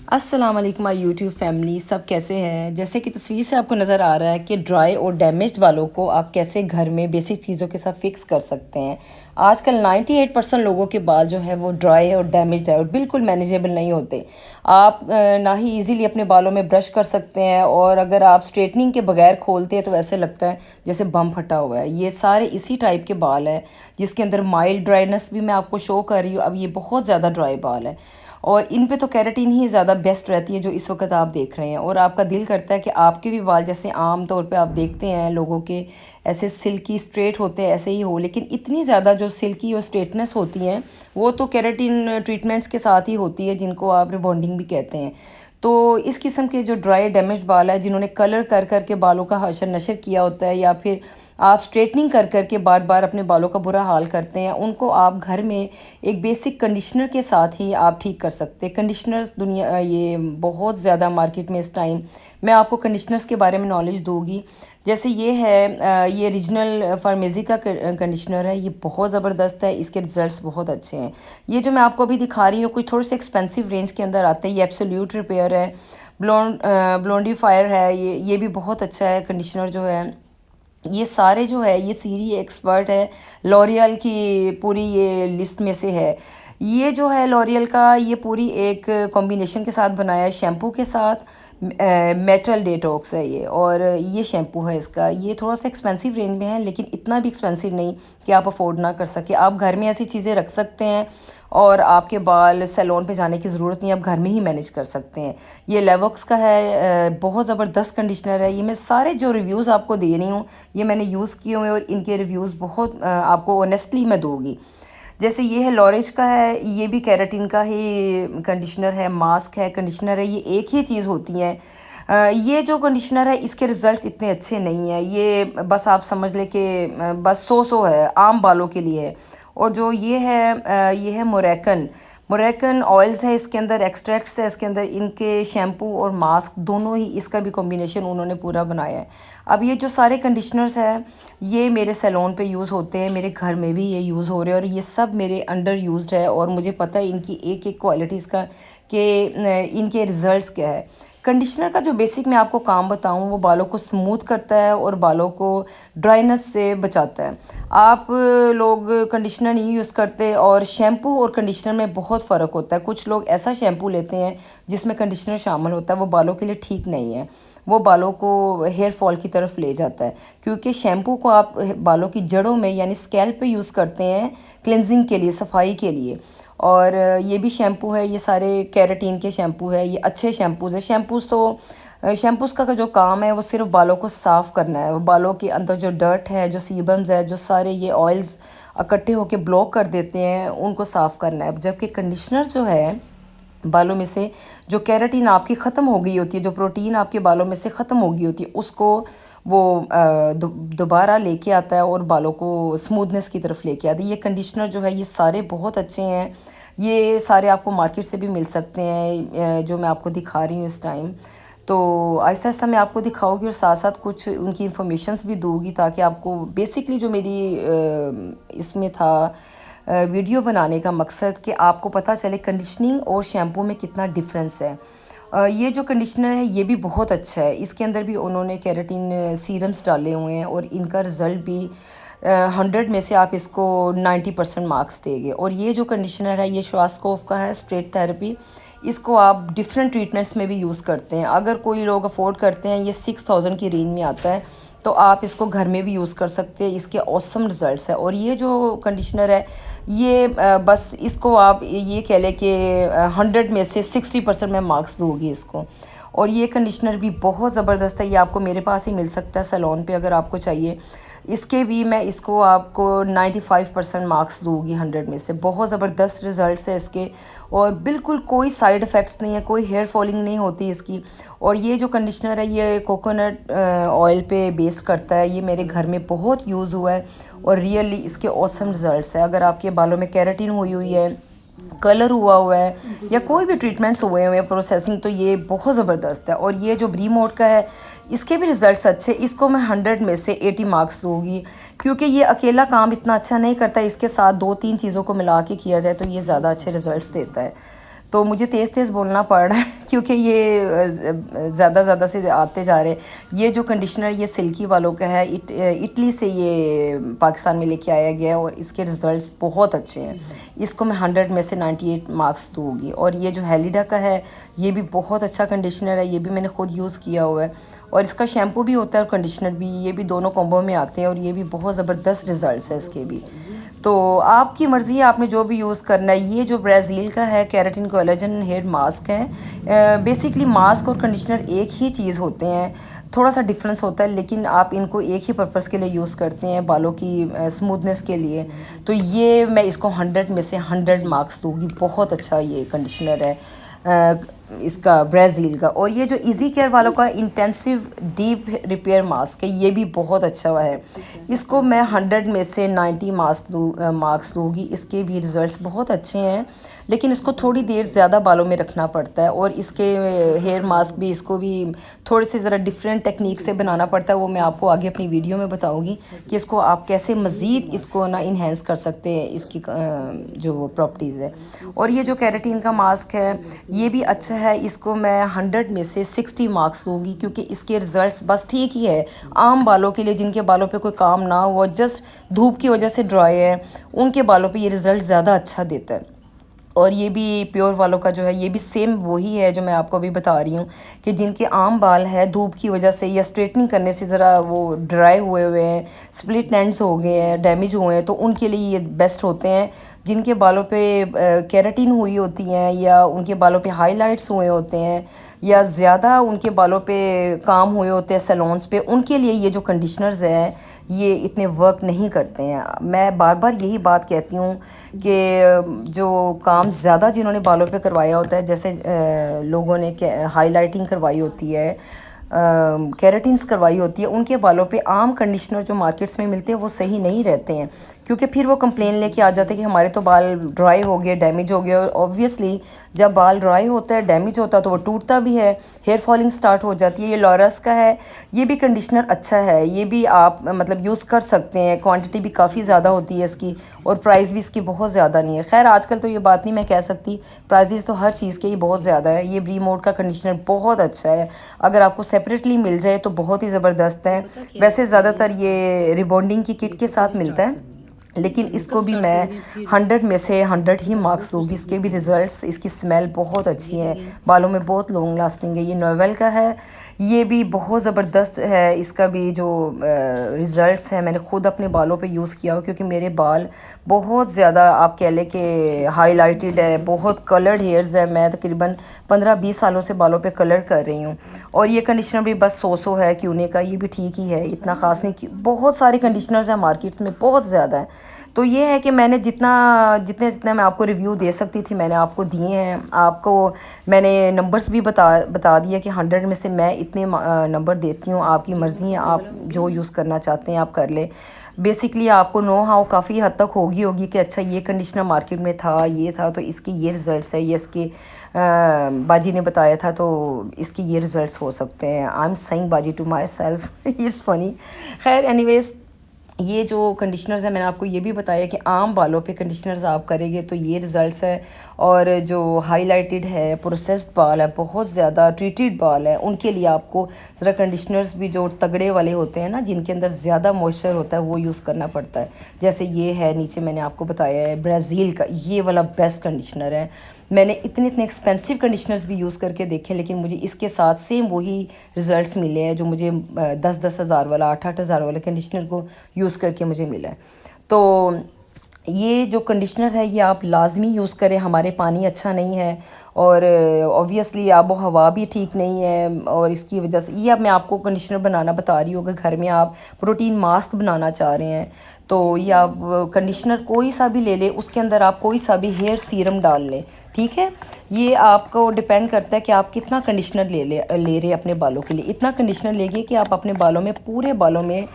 अस्सलाम वालेकुम my YouTube family, सब कैसे हैं। जैसे कि तस्वीर से आपको नज़र आ रहा है कि ड्राई और डैमेज्ड बालों को आप कैसे घर में बेसिक चीज़ों के साथ फिक्स कर सकते हैं। आजकल 98% लोगों के बाल जो है वो ड्राई और डैमेज्ड है और बिल्कुल मैनेजेबल नहीं होते। आप ना ही इजीली अपने बालों में ब्रश कर सकते हैं, और अगर आप स्ट्रेटनिंग के बगैर खोलते हैं तो ऐसे लगता है जैसे बम फटा हुआ है। ये सारे इसी टाइप के बाल हैं जिसके अंदर माइल्ड ड्राइनेस भी मैं आपको शो कर रही हूँ। अब ये बहुत ज़्यादा ड्राई बाल है और इन पे तो केराटिन ही ज़्यादा बेस्ट रहती है जो इस वक्त आप देख रहे हैं, और आपका दिल करता है कि आपके भी बाल जैसे आम तौर पे आप देखते हैं लोगों के ऐसे सिल्की स्ट्रेट होते हैं ऐसे ही हो, लेकिन इतनी ज़्यादा जो सिल्की और स्ट्रेटनेस होती हैं वो तो केराटिन ट्रीटमेंट्स के साथ ही होती है, जिनको आप रिबॉन्डिंग भी कहते हैं। तो इस किस्म के जो ड्राई डैमेज बाल है, जिन्होंने कलर कर कर के बालों का हशर नशर किया होता है, या फिर आप स्ट्रेटनिंग कर कर के बार बार अपने बालों का बुरा हाल करते हैं, उनको आप घर में एक बेसिक कंडीशनर के साथ ही आप ठीक कर सकते हैं। कंडीशनर्स दुनिया ये बहुत ज़्यादा मार्केट में इस टाइम, मैं आपको कंडीशनर्स के बारे में नॉलेज दूंगी। जैसे ये है, ये रीजनल फार्मेसी का कंडीशनर है। ये बहुत ज़बरदस्त है, इसके रिज़ल्ट्स बहुत अच्छे हैं। ये जो मैं आपको अभी दिखा रही हूँ कुछ थोड़े से एक्सपेंसिव रेंज के अंदर आते हैं। ये एब्सोल्यूट रिपेयर है, ब्लोंडिफायर है, ये भी बहुत अच्छा है कंडीशनर जो है। ये सारे जो है ये सीरी एक्सपर्ट है, लॉरियल की पूरी ये लिस्ट में से है। ये जो है लॉरियल का ये पूरी एक कॉम्बिनेशन के साथ बनाया है शैम्पू के साथ। मेटल डेटॉक्स है ये, और ये शैम्पू है इसका। ये थोड़ा सा एक्सपेंसिव रेंज में है, लेकिन इतना भी एक्सपेंसिव नहीं कि आप अफोर्ड ना कर सके। आप घर में ऐसी चीज़ें रख सकते हैं और आपके बाल सैलून पे जाने की ज़रूरत नहीं, आप घर में ही मैनेज कर सकते हैं। ये लेवॉक्स का है, बहुत ज़बरदस्त कंडीशनर है। ये मैं सारे जो रिव्यूज़ आपको दे रही हूँ ये मैंने यूज़ किए हुए हैं, और इनके रिव्यूज़ बहुत आपको ऑनेस्टली मैं दूँगी। जैसे ये है लॉरेज का है, ये भी केराटिन का ही कंडीशनर है, मास्क है, कंडीशनर है, ये एक ही चीज़ होती है। ये जो कंडीशनर है इसके रिज़ल्ट्स इतने अच्छे नहीं हैं। ये बस आप समझ लें कि बस सो है, आम बालों के लिए है। और जो ये है ये है मोरैकन। मोरैकन ऑयल्स है, इसके अंदर एक्सट्रैक्ट्स है, इसके अंदर इनके शैम्पू और मास्क दोनों ही, इसका भी कॉम्बिनेशन उन्होंने पूरा बनाया है। अब ये जो सारे कंडीशनर्स हैं ये मेरे सैलून पे यूज़ होते हैं, मेरे घर में भी ये यूज़ हो रहे हैं, और ये सब मेरे अंडर यूज्ड है, और मुझे पता है इनकी एक एक क्वालिटीज़ का कि इनके रिज़ल्ट्स क्या है। कंडीशनर का जो बेसिक मैं आपको काम बताऊं, वो बालों को स्मूथ करता है और बालों को ड्राइनेस से बचाता है। आप लोग कंडीशनर नहीं यूज़ करते, और शैम्पू और कंडीशनर में बहुत फ़र्क होता है। कुछ लोग ऐसा शैम्पू लेते हैं जिसमें कंडीशनर शामिल होता है, वो बालों के लिए ठीक नहीं है, वो बालों को हेयर फॉल की तरफ ले जाता है। क्योंकि शैम्पू को आप बालों की जड़ों में यानी स्कैल्प पे यूज़ करते हैं क्लिनजिंग के लिए, सफाई के लिए। और ये भी शैम्पू है, ये सारे केराटिन के शैम्पू है, ये अच्छे शैम्पूज़ है। शैम्पूज़ तो शैम्पूज़ का जो काम है वो सिर्फ बालों को साफ़ करना है। वो बालों के अंदर जो डर्ट है, जो सीबम्स है, जो सारे ये ऑयल्स इकट्ठे होकर ब्लॉक कर देते हैं, उनको साफ़ करना है। जबकि कंडीशनर जो है बालों में से जो केराटिन आपकी ख़त्म हो गई होती है, जो प्रोटीन आपके बालों में से ख़त्म हो गई होती है, उसको वो दोबारा लेके आता है और बालों को स्मूथनेस की तरफ लेके आता है। ये कंडीशनर जो है ये सारे बहुत अच्छे हैं। ये सारे आपको मार्केट से भी मिल सकते हैं, जो मैं आपको दिखा रही हूँ इस टाइम। तो आहिस्ता आहिस्ता मैं आपको दिखाऊंगी और साथ साथ कुछ उनकी इंफॉर्मेशंस भी दूंगी, ताकि आपको बेसिकली जो मेरी इसमें था वीडियो बनाने का मकसद, कि आपको पता चले कंडीशनिंग और शैम्पू में कितना डिफरेंस है। ये जो कंडीशनर है ये भी बहुत अच्छा है, इसके अंदर भी उन्होंने केराटिन सीरम्स डाले हुए हैं, और इनका रिज़ल्ट भी 100 में से आप इसको 90% मार्क्स देंगे। और ये जो कंडीशनर है ये श्वासकोफ का है, स्ट्रेट थेरेपी। इसको आप डिफरेंट ट्रीटमेंट्स में भी यूज़ करते हैं। अगर कोई लोग अफोर्ड करते हैं, ये 6000 की रेंज में आता है, तो आप इसको घर में भी यूज़ कर सकते हैं। इसके ऑसम रिज़ल्ट्स है। और ये जो कंडीशनर है ये बस इसको आप ये कह लें कि 100 में से 60% मैं मार्क्स दूँगी इसको। और ये कंडीशनर भी बहुत ज़बरदस्त है, ये आपको मेरे पास ही मिल सकता है सैलून पे अगर आपको चाहिए। इसके भी मैं इसको आपको 95% मार्क्स दूँगी 100 में से। बहुत ज़बरदस्त रिज़ल्ट्स है इसके, और बिल्कुल कोई साइड इफ़ेक्ट्स नहीं है, कोई हेयर फॉलिंग नहीं होती इसकी। और ये जो कंडीशनर है ये कोकोनट ऑयल पे बेस्ड करता है। ये मेरे घर में बहुत यूज़ हुआ है, और रियली इसके ऑसम रिज़ल्ट्स है। अगर आपके बालों में केराटिन हुई हुई है, कलर हुआ हुआ है, या कोई भी ट्रीटमेंट्स हुए हुए हैं प्रोसेसिंग, तो ये बहुत ज़बरदस्त है। और ये जो ब्री मोड का है इसके भी रिज़ल्ट्स अच्छे। इसको मैं 100 में से 80 मार्क्स दूँगी, क्योंकि ये अकेला काम इतना अच्छा नहीं करता, इसके साथ 2-3 चीज़ों को मिला के किया जाए तो ये ज़्यादा अच्छे रिज़ल्ट्स देता है। तो मुझे तेज़ तेज़ बोलना पड़ रहा है क्योंकि ये ज़्यादा से आते जा रहे हैं। ये जो कंडीशनर ये सिल्की वालों का है, इटली से ये पाकिस्तान में लेके आया गया है और इसके रिज़ल्ट्स बहुत अच्छे हैं। इसको मैं 100 में से 98 मार्क्स दूँगी। और ये जो हेलिडा का है ये भी बहुत अच्छा कंडीशनर है, ये भी मैंने ख़ुद यूज़ किया हुआ है और इसका शैम्पू भी होता है और कंडीशनर भी, ये भी दोनों कॉम्बो में आते हैं और ये भी बहुत ज़बरदस्त रिज़ल्ट्स है इसके भी। तो आपकी मर्ज़ी है आपने जो भी यूज़ करना है। ये जो ब्राज़ील का है केराटिन कोलेजन हेयर मास्क है, बेसिकली मास्क और कंडीशनर एक ही चीज़ होते हैं, थोड़ा सा डिफरेंस होता है लेकिन आप इनको एक ही पर्पस के लिए यूज़ करते हैं, बालों की स्मूथनेस के लिए। तो ये मैं इसको 100 में से 100 मार्क्स दूँगी। बहुत अच्छा ये कंडीशनर है इसका ब्राज़ील का। और ये जो इजी केयर वालों का इंटेंसिव डीप रिपेयर मास्क है ये भी बहुत अच्छा है। इसको मैं 100 में से 90 मार्क्स दूँगी। इसके भी रिज़ल्ट्स बहुत अच्छे हैं लेकिन इसको थोड़ी देर ज़्यादा बालों में रखना पड़ता है और इसके हेयर मास्क भी इसको भी थोड़े से ज़रा डिफरेंट टेक्निक से बनाना पड़ता है। वो मैं आपको आगे अपनी वीडियो में बताऊंगी कि इसको आप कैसे मज़ीद इसको ना इन्हेंस कर सकते हैं इसकी जो प्रॉपर्टीज़ है। और ये जो केराटिन का मास्क है ये भी अच्छा है, इसको मैं 100 में से 60 मार्क्स दूँगी क्योंकि इसके रिज़ल्ट्स बस ठीक ही है। आम बालों के लिए जिनके बालों पे कोई काम ना हो, जस्ट धूप की वजह से ड्राई है, उनके बालों पे ये रिज़ल्ट ज़्यादा अच्छा देता है। और ये भी प्योर वालों का जो है ये भी सेम वही है जो मैं आपको अभी बता रही हूँ कि जिनके आम बाल है धूप की वजह से या स्ट्रेटनिंग करने से ज़रा वो ड्राई हुए हैं, स्प्लिट एंड्स हो गए हैं, डैमेज हुए हैं, तो उनके लिए ये बेस्ट होते हैं। जिनके बालों पे केराटिन हुई होती हैं या उनके बालों पे हाइलाइट्स हुए होते हैं या ज़्यादा उनके बालों पे काम हुए होते हैं सैलून्स पे, उनके लिए ये जो कंडीशनर्स हैं ये इतने वर्क नहीं करते हैं। मैं बार बार यही बात कहती हूँ कि जो काम ज़्यादा जिन्होंने बालों पे करवाया होता है, जैसे लोगों ने हाइलाइटिंग करवाई होती है, केराटिन्स करवाई होती है, उनके बालों पे आम कंडीशनर जो मार्केट्स में मिलते हैं वो सही नहीं रहते हैं क्योंकि फिर वो कंप्लेन लेके आ जाते हैं कि हमारे तो बाल ड्राई हो गए, डैमेज हो गए। और ऑब्वियसली जब बाल ड्राई होता है, डैमेज होता है तो वो टूटता भी है, हेयर फॉलिंग स्टार्ट हो जाती है। ये लॉरस का है, ये भी कंडीशनर अच्छा है, ये भी आप मतलब यूज़ कर सकते हैं। क्वांटिटी भी काफ़ी ज़्यादा होती है इसकी और प्राइस भी इसकी बहुत ज़्यादा नहीं है। खैर आजकल तो ये बात नहीं मैं कह सकती, प्राइजेस तो हर चीज़ के ही बहुत ज़्यादा है। ये ब्रीमोड का कंडीशनर बहुत अच्छा है, अगर आपको सेपरेटली मिल जाए तो बहुत ही ज़बरदस्त है। वैसे ज़्यादातर ये रिबॉन्डिंग की किट के साथ मिलता है लेकिन इसको भी मैं 100 में से 100 ही मार्क्स दूँगी। इसके भी रिज़ल्ट्स, इसकी स्मेल बहुत अच्छी है, बालों में बहुत लॉन्ग लास्टिंग है। ये नोवेल का है, ये भी बहुत ज़बरदस्त है। इसका भी जो रिज़ल्ट्स हैं मैंने ख़ुद अपने बालों पे यूज़ किया हो क्योंकि मेरे बाल बहुत ज़्यादा आप कह लें कि हाईलाइटेड है, बहुत कलर्ड हेयर्स है। मैं तकरीबन 15-20 सालों से बालों पे कलर कर रही हूँ। और ये कंडीशनर भी बस 100 है क्यूने का, ये भी ठीक ही है, इतना ख़ास नहीं। बहुत सारे कंडीशनर्स हैं मार्केट्स में, बहुत ज़्यादा है। तो ये है कि मैंने जितने मैं आपको रिव्यू दे सकती थी मैंने आपको दिए हैं। आपको मैंने नंबर्स भी बता दिया कि 100 में से मैं इतने नंबर देती हूँ। आपकी मर्ज़ी है, आप जो यूज़ करना चाहते हैं आप कर ले। बेसिकली आपको नो हाउ काफ़ी हद तक होगी कि अच्छा ये कंडीशनर मार्केट में था, ये था तो इसके ये रिज़ल्ट्स है, ये इसके बाजी ने बताया था तो इसके ये रिज़ल्ट्स हो सकते हैं। आई एम सेइंग बाजी to myself, it's funny. खैर एनीवेज़, ये जो कंडीशनर्स है मैंने आपको ये भी बताया कि आम बालों पे कंडीशनर्स आप करेंगे तो ये रिज़ल्ट्स है। और जो हाईलाइटेड है, प्रोसेस्ड बाल है, बहुत ज़्यादा ट्रीटेड बाल है, उनके लिए आपको ज़रा कंडीशनर्स भी जो तगड़े वाले होते हैं ना, जिनके अंदर ज़्यादा मॉइस्चर होता है, वो यूज़ करना पड़ता है। जैसे ये है नीचे मैंने आपको बताया है ब्राज़ील का, ये वाला बेस्ट कंडीशनर है। मैंने इतने एक्सपेंसिव कंडीशनर्स भी यूज़ करके देखे लेकिन मुझे इसके साथ सेम वही रिज़ल्ट्स मिले हैं जो मुझे 10-10 हज़ार वाला, 8-8 हज़ार वाले कंडीशनर को यूज़ करके मुझे मिला है। तो ये जो कंडीशनर है ये आप लाजमी यूज़ करें। हमारे पानी अच्छा नहीं है और ऑब्वियसली आबो हवा भी ठीक नहीं है और इसकी वजह से ये अब मैं आपको कंडीशनर बनाना बता रही हूँ। अगर घर में आप प्रोटीन मास्क बनाना चाह रहे हैं तो ये आप कंडीशनर कोई सा भी ले लें, उसके अंदर आप कोई सा भी हेयर सीरम डाल लें, ठीक है। ये आपको डिपेंड करता है कि आप कितना कंडीशनर ले रहे हैं अपने बालों के लिए। इतना कंडीशनर लेंगे कि आप अपने बालों में, पूरे बालों में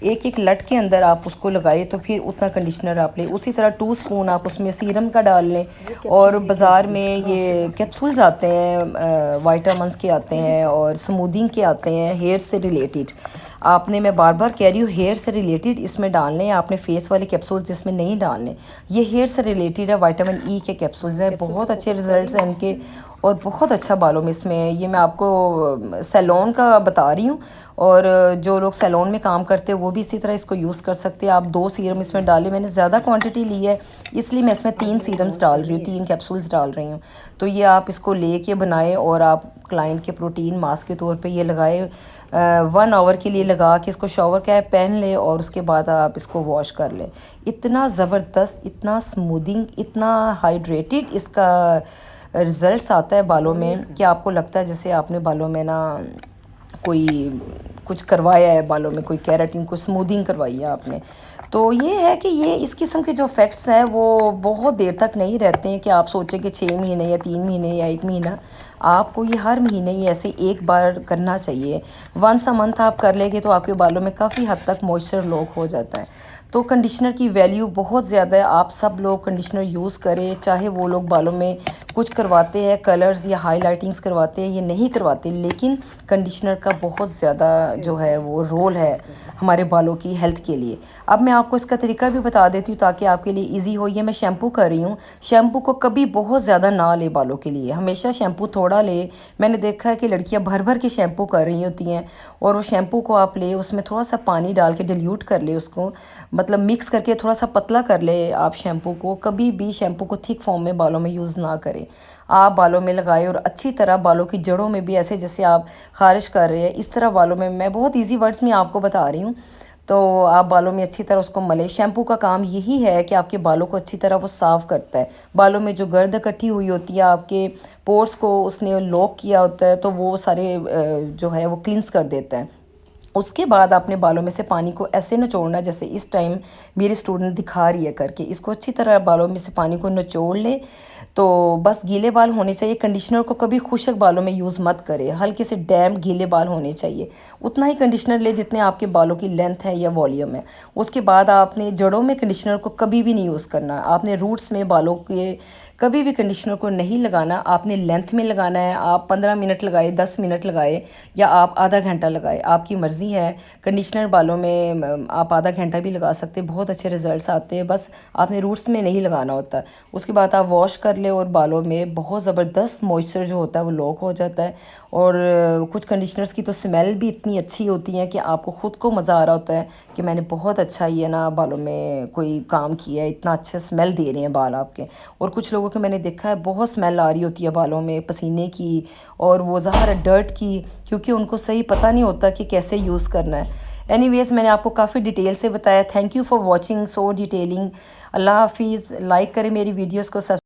एक एक लट के अंदर आप उसको लगाए तो फिर उतना कंडीशनर आप लें। उसी तरह 2 स्पून आप उसमें सीरम का डाल लें। और बाज़ार में ये कैप्सूल्स आते हैं, वाइटामिन्स के आते हैं और स्मूदिंग के आते हैं हेयर से रिलेटेड। आपने, मैं बार बार कह रही हूँ, हेयर से रिलेटेड इसमें डालने हैं, आपने फेस वाले कैप्सूल्स इसमें नहीं डालने। ये हेयर से रिलेटेड है, विटामिन ई के कैप्सूल्स हैं, बहुत अच्छे रिजल्ट्स हैं इनके और बहुत अच्छा बालों में इसमें। ये मैं आपको सैलून का बता रही हूँ, और जो लोग सैलून में काम करते हैं वो भी इसी तरह इसको यूज़ कर सकते हैं। आप 2 सीरम इसमें डालें, मैंने ज़्यादा क्वांटिटी ली है इसलिए मैं इसमें 3 सीरम्स डाल रही हूँ, 3 कैप्सूल्स डाल रही हूँ। तो ये आप इसको लेके बनाएं और आप क्लाइंट के प्रोटीन मास्क के तौर पे ये लगाए, 1 आवर के लिए लगा के इसको शावर कैप पहन लें और उसके बाद आप इसको वॉश कर लें। इतना ज़बरदस्त, इतना स्मूदिंग, इतना हाइड्रेटेड इसका रिज़ल्ट्स आता है बालों में कि आपको लगता है जैसे आपने बालों में ना कोई कुछ करवाया है, बालों में कोई केराटिन, कोई स्मूदिंग करवाई है आपने। तो ये है कि ये इस किस्म के जो इफ़ेक्ट्स हैं वो बहुत देर तक नहीं रहते हैं कि आप सोचें कि 6 महीने या 3 महीने या 1 महीना। आपको ये हर महीने ही ऐसे एक बार करना चाहिए। वंस अ मंथ आप कर लेंगे तो आपके बालों में काफ़ी हद तक मॉइस्चर लॉक हो जाता है। तो कंडीशनर की वैल्यू बहुत ज़्यादा है, आप सब लोग कंडीशनर यूज़ करें, चाहे वो लोग बालों में कुछ करवाते हैं, कलर्स या हाइलाइटिंग्स करवाते हैं, ये नहीं करवाते, लेकिन कंडीशनर का बहुत ज़्यादा जो है वो रोल है हमारे बालों की हेल्थ के लिए। अब मैं आपको इसका तरीका भी बता देती हूँ ताकि आपके लिए ईजी हो। ये मैं शैम्पू कर रही हूँ। शैम्पू को कभी बहुत ज़्यादा ना ले बालों के लिए, हमेशा शैम्पू थोड़ा ले। मैंने देखा है कि लड़कियाँ भर भर के शैम्पू कर रही होती हैं, और वो शैम्पू को आप ले, उसमें थोड़ा सा पानी डाल के डिल्यूट कर ले उसको, मतलब मिक्स करके थोड़ा सा पतला कर ले आप शैम्पू को। कभी भी शैम्पू को थिक फॉर्म में बालों में यूज़ ना करें। आप बालों में लगाएं और अच्छी तरह बालों की जड़ों में भी, ऐसे जैसे आप खारिश कर रहे हैं इस तरह बालों में, मैं बहुत इजी वर्ड्स में आपको बता रही हूँ। तो आप बालों में अच्छी तरह उसको मलें। शैम्पू का काम यही है कि आपके बालों को अच्छी तरह वो साफ़ करता है। बालों में जो गर्द इकट्ठी हुई होती है, आपके पोर्स को उसने लॉक किया होता है, तो वो सारे जो है वो क्लिनस कर देता है। उसके बाद आपने बालों में से पानी को ऐसे निचोड़ना, जैसे इस टाइम मेरी स्टूडेंट दिखा रही है करके। इसको अच्छी तरह बालों में से पानी को निचोड़ ले। तो बस गीले बाल होने चाहिए। कंडीशनर को कभी खुश्क बालों में यूज़ मत करें, हल्के से डैम्प गीले बाल होने चाहिए। उतना ही कंडीशनर ले जितने आपके बालों की लेंथ है या वॉल्यूम है। उसके बाद आपने जड़ों में कंडीशनर को कभी भी नहीं यूज़ करना। आपने रूट्स में बालों के कभी भी कंडीशनर को नहीं लगाना, आपने लेंथ में लगाना है। आप 15 मिनट लगाए, 10 मिनट लगाए, या आप आधा घंटा लगाए, आपकी मर्ज़ी है। कंडीशनर बालों में आप आधा घंटा भी लगा सकते हैं, बहुत अच्छे रिजल्ट्स आते हैं। बस आपने रूट्स में नहीं लगाना होता। उसके बाद आप वॉश कर ले और बालों में बहुत ज़बरदस्त मॉइस्चर जो होता है वो लॉक हो जाता है। और कुछ कंडीशनर्स की तो स्मेल भी इतनी अच्छी होती है कि आपको ख़ुद को मज़ा आ रहा होता है कि मैंने बहुत अच्छा ये ना बालों में कोई काम किया है, इतना अच्छा स्मेल दे रहे हैं बाल आपके। और कुछ लोगों के मैंने देखा है बहुत स्मेल आ रही होती है बालों में, पसीने की, और वो ज़ाहिर है डर्ट की, क्योंकि उनको सही पता नहीं होता कि कैसे यूज़ करना है। एनीवेज़, मैंने आपको काफ़ी डिटेल से बताया। Thank you for watching so detailing. Allah हाफिज़। लाइक करें मेरी वीडियोज़ को,